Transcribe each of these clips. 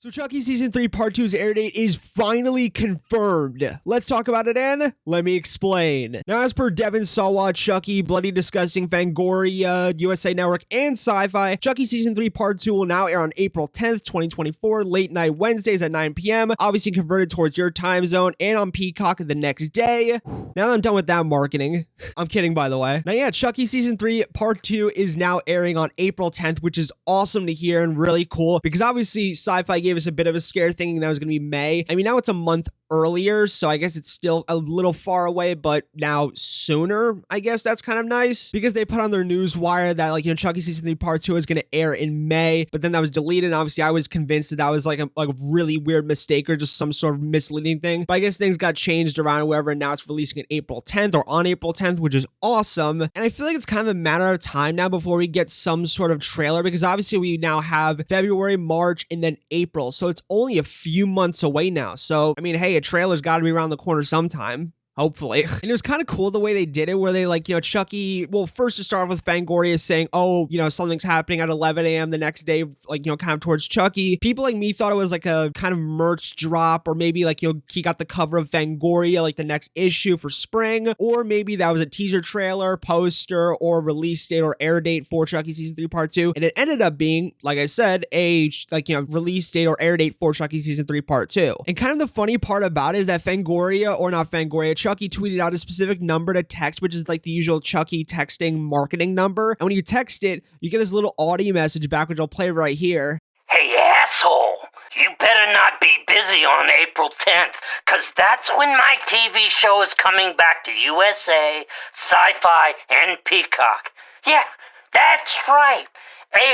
So Chucky Season 3 Part 2's air date is finally confirmed. Let's talk about it and let me explain. Now, as per Devin Sawa, Chucky, Bloody Disgusting, Fangoria, USA Network, and Sci-Fi, Chucky Season 3 Part 2 will now air on April 10th, 2024, late night Wednesdays at 9 p.m., obviously converted towards your time zone, and on Peacock the next day. Now that I'm done with that marketing, I'm kidding by the way. Now yeah, Chucky Season 3 Part 2 is now airing on April 10th, which is awesome to hear and really cool, because obviously Sci-Fi gave us a bit of a scare thinking that was going to be May. I mean, now it's a month earlier, so I guess it's still a little far away, but now sooner, I guess that's kind of nice, because they put on their news wire that, like, you know, Chucky Season 3 Part 2 is going to air in May, but then that was deleted, and obviously I was convinced that that was like a really weird mistake or just some sort of misleading thing, but I guess things got changed around wherever, and now it's releasing on April 10th or on April 10th, which is awesome, and I feel like it's kind of a matter of time now before we get some sort of trailer, because obviously we now have February, March, and then April, so it's only a few months away now, so, I mean, hey, a trailer's got to be around the corner sometime. Hopefully. And it was kind of cool the way they did it, where they, like, you know, Chucky, well, first to start off with Fangoria saying, oh, you know, something's happening at 11 a.m. the next day, like, you know, kind of towards Chucky. People like me thought it was like a kind of merch drop, or maybe like, you know, he got the cover of Fangoria, like the next issue for spring, or maybe that was a teaser trailer, poster, or release date or air date for Chucky Season 3 Part 2. And it ended up being, like I said, a, like, you know, release date or air date for Chucky Season 3 Part 2. And kind of the funny part about it is that Fangoria, or not Fangoria, Chucky tweeted out a specific number to text, which is like the usual Chucky texting marketing number. And when you text it, you get this little audio message back, which I'll play right here. Hey, asshole, you better not be busy on April 10th, because that's when my TV show is coming back to USA, Sci-Fi, and Peacock. Yeah, that's right,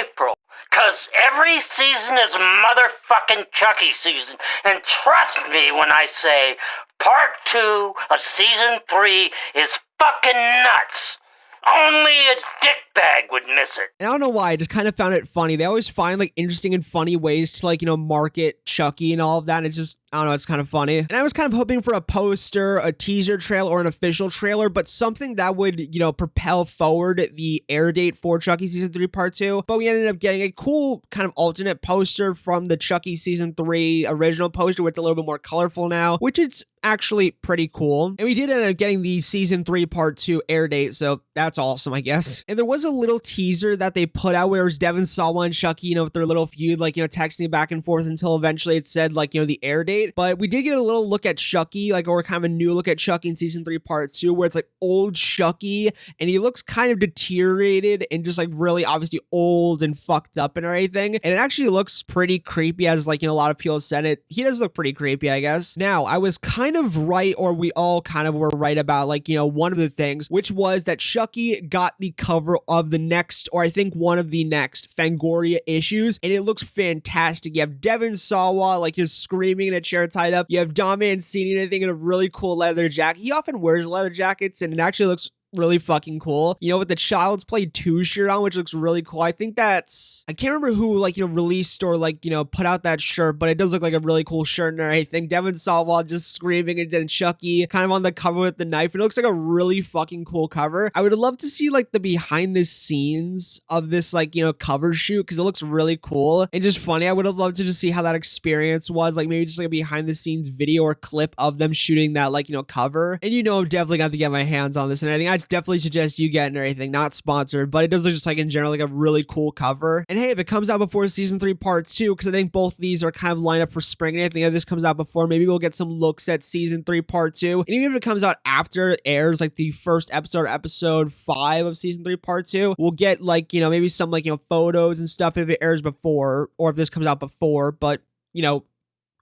April. Because every season is motherfucking Chucky season. And trust me when I say Part 2 of Season 3 is fucking nuts. Only a dickbag would miss it. And I don't know why, I just kind of found it funny. They always find, like, interesting and funny ways to, like, you know, market Chucky and all of that. And it's just, I don't know, it's kind of funny. And I was kind of hoping for a poster, a teaser trailer, or an official trailer, but something that would, you know, propel forward the air date for Chucky Season 3 Part 2. But we ended up getting a cool kind of alternate poster from the Chucky Season 3 original poster, where it's a little bit more colorful now, which is actually pretty cool. And we did end up getting the Season 3 Part 2 air date, so that's awesome, I guess. And there was a little teaser that they put out where it was Devin Sawa and Chucky, you know, with their little feud, like, you know, texting back and forth until eventually it said, like, you know, the air date. But we did get a little look at Chucky, like, or kind of a new look at Chucky in Season 3 Part 2, where it's like old Chucky, and he looks kind of deteriorated and just like really obviously old and fucked up and everything. And it actually looks pretty creepy, as, like, you know, a lot of people said it. He does look pretty creepy, I guess. Now, I was kind of right, or we all kind of were right about, like, you know, one of the things, which was that Chucky got the cover of the next, or I think one of the next Fangoria issues, and it looks fantastic. You have Devin Sawa, like, he's screaming in a chair tied up. You have Dom Mancini, I think, in a really cool leather jacket. He often wears leather jackets, and it actually looks really fucking cool, you know, with the Child's Play 2 shirt on, which looks really cool. I think that's, I can't remember who, like, you know, released or, like, you know, put out that shirt, but it does look like a really cool shirt. And I think Devin Sawa just screaming, and then Chucky kind of on the cover with the knife. It looks like a really fucking cool cover. I would love to see, like, the behind the scenes of this, like, you know, cover shoot, because it looks really cool and just funny. I would have loved to just see how that experience was, like, maybe just like a behind the scenes video or clip of them shooting that, like, you know, cover. And, you know, I'm definitely got to get my hands on this, and I think I definitely suggest you get and everything. Not sponsored, but it does look just like in general like a really cool cover. And hey, if it comes out before Season 3 Part 2, because I think both these are kind of lined up for spring, and I think if this comes out before, maybe we'll get some looks at Season 3 Part 2. And even if it comes out after it airs, like the first episode, episode 5 of Season 3 Part 2, we'll get, like, you know, maybe some, like, you know, photos and stuff if it airs before, or if this comes out before. But, you know,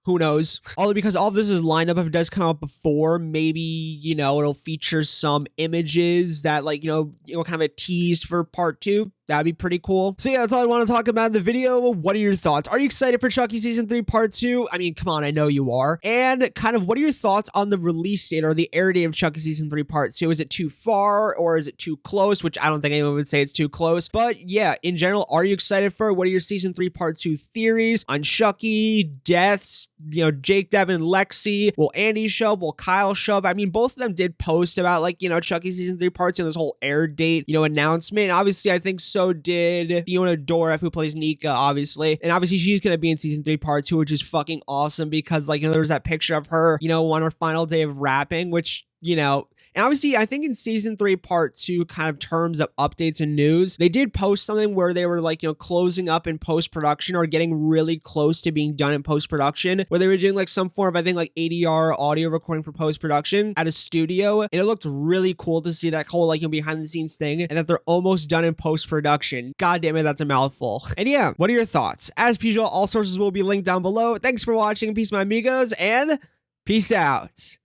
who knows? Only because all of this is lined up. If it does come out before, maybe, you know, it'll feature some images that, like, you know, kind of a tease for Part 2. That'd be pretty cool. So yeah, that's all I want to talk about in the video. What are your thoughts? Are you excited for Chucky Season 3 Part 2? I mean, come on, I know you are. And kind of what are your thoughts on the release date or the air date of Chucky Season 3 Part 2? Is it too far, or is it too close? Which I don't think anyone would say it's too close. But yeah, in general, are you excited for it? What are your Season 3 Part 2 theories on Chucky, deaths, you know, Jake, Devin, Lexi? Will Andy show up? Will Kyle show up? I mean, both of them did post about, like, you know, Chucky Season 3 Part 2 and this whole air date, you know, announcement. And obviously, I think also did Fiona Dora, who plays Nika, obviously. And obviously she's going to be in season 3 part 2, which is fucking awesome because, like, there's that picture of her, on her final day of rapping, which, and obviously, I think in season 3, part 2, kind of terms of updates and news, they did post something where they were like, closing up in post-production or getting really close to being done in post-production, where they were doing like some form of, I think, like ADR audio recording for post-production at a studio. And it looked really cool to see that whole, like, behind the scenes thing and that they're almost done in post-production. God damn it, that's a mouthful. And yeah, what are your thoughts? As usual, all sources will be linked down below. Thanks for watching. Peace, my amigos, and peace out.